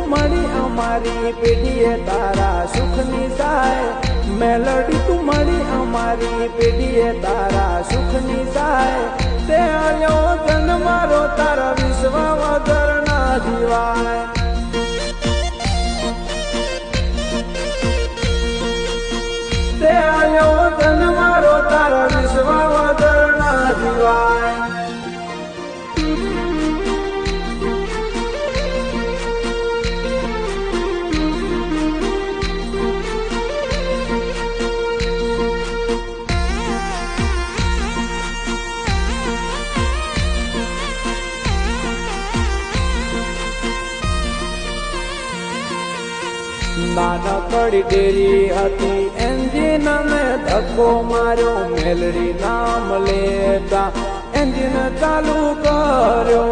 તું મળી અમારી પેઢીએ તારા સુખની સહાય મેલડી તું મળી અમારી પેઢીએ તારા સુખની સહાય તે આલ્યો જન મારો તારા વિશ્વ વગર ના જીવાય તે આલ્યો જન મારો તારા વિશ્વ વગર ના જીવાય નાનકડી ડેરી હતી એન્જિન મેં ધક્કો માર્યો મેલડી નામ લેતા એન્જિન ચાલુ કર્યો